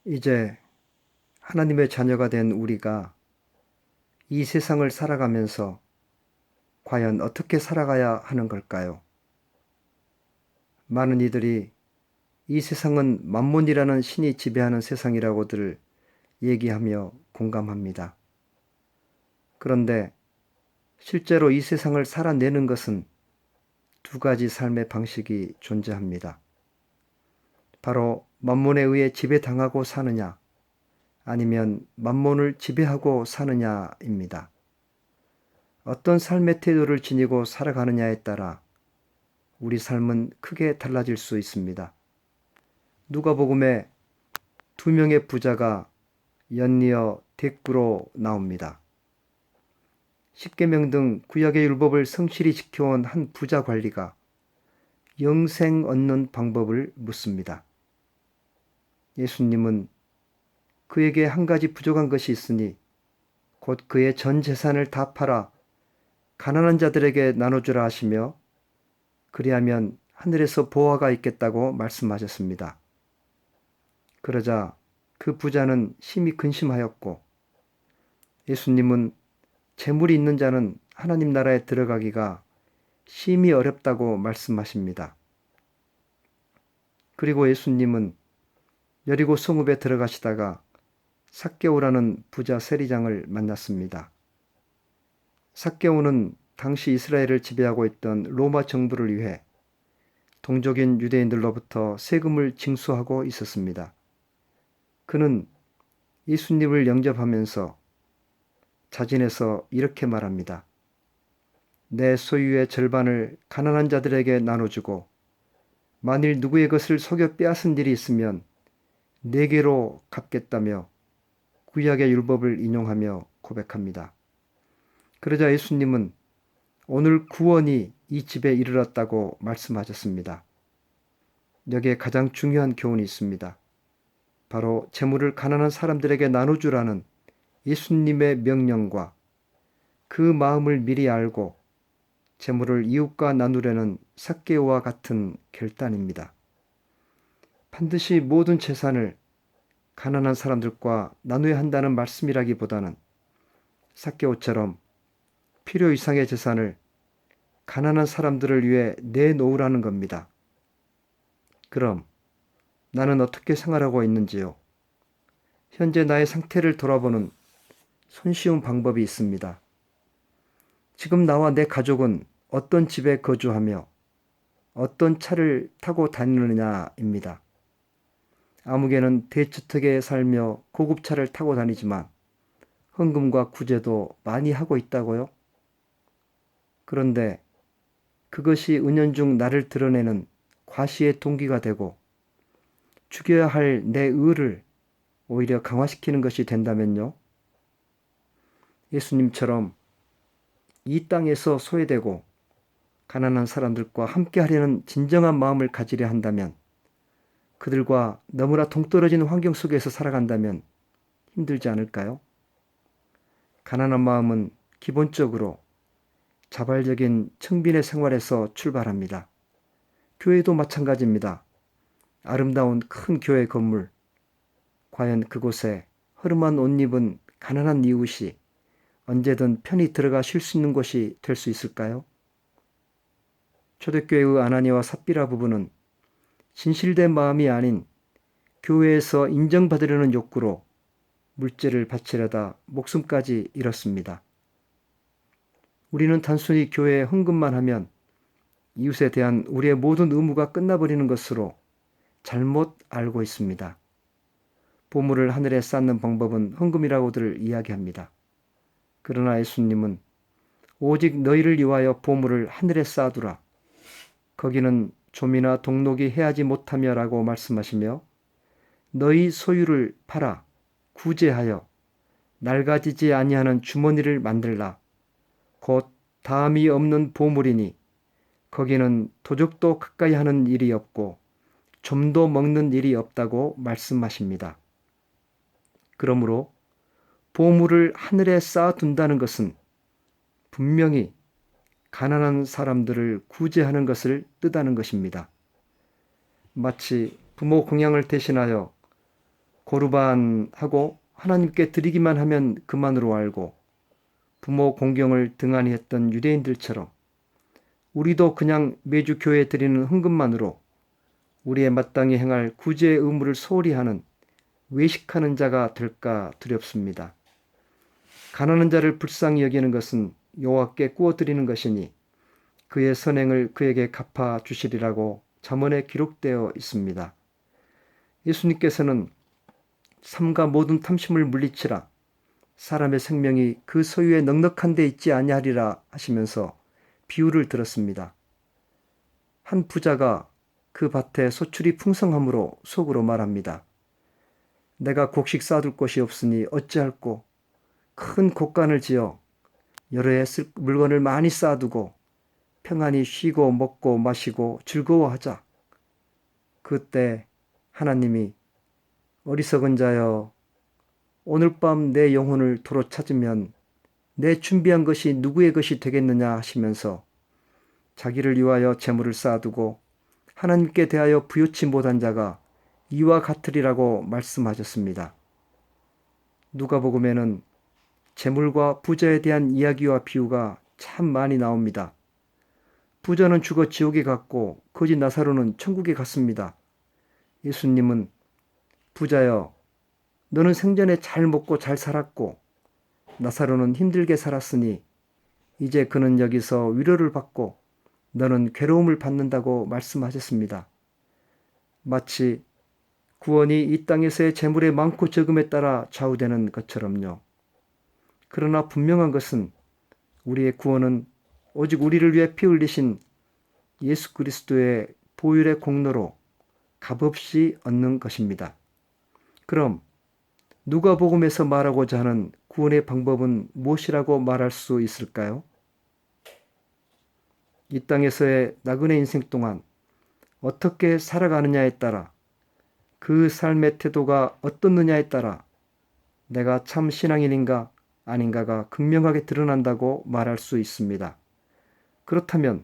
이제 하나님의 자녀가 된 우리가 이 세상을 살아가면서 과연 어떻게 살아가야 하는 걸까요? 많은 이들이 이 세상은 만몬이라는 신이 지배하는 세상이라고들 얘기하며 공감합니다. 그런데 실제로 이 세상을 살아내는 것은 두 가지 삶의 방식이 존재합니다. 바로 만몬에 의해 지배당하고 사느냐, 아니면 만몬을 지배하고 사느냐입니다. 어떤 삶의 태도를 지니고 살아가느냐에 따라 우리 삶은 크게 달라질 수 있습니다. 누가복음에 두 명의 부자가 연이어 대꾸로 나옵니다. 십계명 등 구약의 율법을 성실히 지켜온 한 부자 관리가 영생 얻는 방법을 묻습니다. 예수님은 그에게 한 가지 부족한 것이 있으니 곧 그의 전 재산을 다 팔아 가난한 자들에게 나눠주라 하시며 그리하면 하늘에서 보화가 있겠다고 말씀하셨습니다. 그러자 그 부자는 심히 근심하였고 예수님은 재물이 있는 자는 하나님 나라에 들어가기가 심히 어렵다고 말씀하십니다. 그리고 예수님은 여리고 성읍에 들어가시다가 삭개오라는 부자 세리장을 만났습니다. 삭개오는 당시 이스라엘을 지배하고 있던 로마 정부를 위해 동족인 유대인들로부터 세금을 징수하고 있었습니다. 그는 예수님을 영접하면서 자진해서 이렇게 말합니다. 내 소유의 절반을 가난한 자들에게 나눠주고 만일 누구의 것을 속여 빼앗은 일이 있으면 내게로 갚겠다며 구약의 율법을 인용하며 고백합니다. 그러자 예수님은 오늘 구원이 이 집에 이르렀다고 말씀하셨습니다. 여기에 가장 중요한 교훈이 있습니다. 바로 재물을 가난한 사람들에게 나눠주라는 예수님의 명령과 그 마음을 미리 알고 재물을 이웃과 나누려는 삭개오와 같은 결단입니다. 반드시 모든 재산을 가난한 사람들과 나눠야 한다는 말씀이라기보다는 삭개오처럼 필요 이상의 재산을 가난한 사람들을 위해 내놓으라는 겁니다. 그럼 나는 어떻게 생활하고 있는지요? 현재 나의 상태를 돌아보는 손쉬운 방법이 있습니다. 지금 나와 내 가족은 어떤 집에 거주하며 어떤 차를 타고 다니느냐입니다. 아무개는 대저택에 살며 고급차를 타고 다니지만 헌금과 구제도 많이 하고 있다고요? 그런데 그것이 은연중 나를 드러내는 과시의 동기가 되고 죽여야 할 내 의를 오히려 강화시키는 것이 된다면요? 예수님처럼 이 땅에서 소외되고 가난한 사람들과 함께 하려는 진정한 마음을 가지려 한다면, 그들과 너무나 동떨어진 환경 속에서 살아간다면 힘들지 않을까요? 가난한 마음은 기본적으로 자발적인 청빈의 생활에서 출발합니다. 교회도 마찬가지입니다. 아름다운 큰 교회 건물, 과연 그곳에 허름한 옷 입은 가난한 이웃이 언제든 편히 들어가 쉴 수 있는 곳이 될 수 있을까요? 초대교회의 아나니아와 삽비라 부부는 진실된 마음이 아닌 교회에서 인정받으려는 욕구로 물질을 바치려다 목숨까지 잃었습니다. 우리는 단순히 교회에 헌금만 하면 이웃에 대한 우리의 모든 의무가 끝나버리는 것으로 잘못 알고 있습니다. 보물을 하늘에 쌓는 방법은 헌금이라고들 이야기합니다. 그러나 예수님은 오직 너희를 위하여 보물을 하늘에 쌓아두라. 거기는 좀이나 동록이 해하지 못하며 라고 말씀하시며 너희 소유를 팔아 구제하여 낡아지지 아니하는 주머니를 만들라. 곧 다함이 없는 보물이니 거기는 도적도 가까이 하는 일이 없고 좀도 먹는 일이 없다고 말씀하십니다. 그러므로 보물을 하늘에 쌓아둔다는 것은 분명히 가난한 사람들을 구제하는 것을 뜻하는 것입니다. 마치 부모 공양을 대신하여 고르반하고 하나님께 드리기만 하면 그만으로 알고 부모 공경을 등한히 했던 유대인들처럼 우리도 그냥 매주 교회에 드리는 헌금만으로 우리의 마땅히 행할 구제의 의무를 소홀히 하는 외식하는 자가 될까 두렵습니다. 가난한 자를 불쌍히 여기는 것은 여호와께 구워드리는 것이니 그의 선행을 그에게 갚아 주시리라고 잠언에 기록되어 있습니다. 예수님께서는 삼가 모든 탐심을 물리치라 사람의 생명이 그 소유에 넉넉한 데 있지 아니하리라 하시면서 비유를 들었습니다. 한 부자가 그 밭에 소출이 풍성함으로 속으로 말합니다. 내가 곡식 쌓아둘 곳이 없으니 어찌할꼬 큰 곡간을 지어 여러 해 쓸 물건을 많이 쌓아두고 평안히 쉬고 먹고 마시고 즐거워하자. 그때 하나님이 어리석은 자여 오늘 밤 내 영혼을 도로 찾으면 내 준비한 것이 누구의 것이 되겠느냐 하시면서 자기를 위하여 재물을 쌓아두고 하나님께 대하여 부요치 못한 자가 이와 같으리라고 말씀하셨습니다. 누가복음에는 재물과 부자에 대한 이야기와 비유가 참 많이 나옵니다. 부자는 죽어 지옥에 갔고 거지 나사로는 천국에 갔습니다. 예수님은 부자여 너는 생전에 잘 먹고 잘 살았고 나사로는 힘들게 살았으니 이제 그는 여기서 위로를 받고 너는 괴로움을 받는다고 말씀하셨습니다. 마치 구원이 이 땅에서의 재물의 많고 적음에 따라 좌우되는 것처럼요. 그러나 분명한 것은 우리의 구원은 오직 우리를 위해 피 흘리신 예수 그리스도의 보혈의 공로로 값없이 얻는 것입니다. 그럼 누가복음에서 말하고자 하는 구원의 방법은 무엇이라고 말할 수 있을까요? 이 땅에서의 나그네 인생 동안 어떻게 살아가느냐에 따라 그 삶의 태도가 어떻느냐에 따라 내가 참 신앙인인가 아닌가가 극명하게 드러난다고 말할 수 있습니다. 그렇다면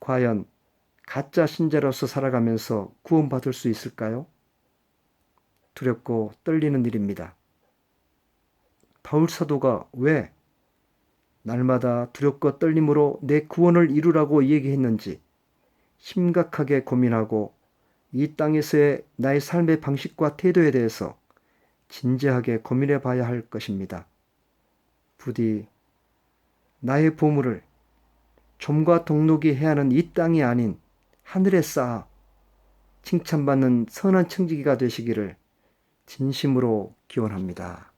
과연 가짜 신자로서 살아가면서 구원받을 수 있을까요? 두렵고 떨리는 일입니다. 바울 사도가 왜 날마다 두렵고 떨림으로 내 구원을 이루라고 얘기했는지 심각하게 고민하고 이 땅에서의 나의 삶의 방식과 태도에 대해서 진지하게 고민해 봐야 할 것입니다. 부디 나의 보물을 좀과 동록이 해야 하는 이 땅이 아닌 하늘에 쌓아 칭찬받는 선한 청지기가 되시기를 진심으로 기원합니다.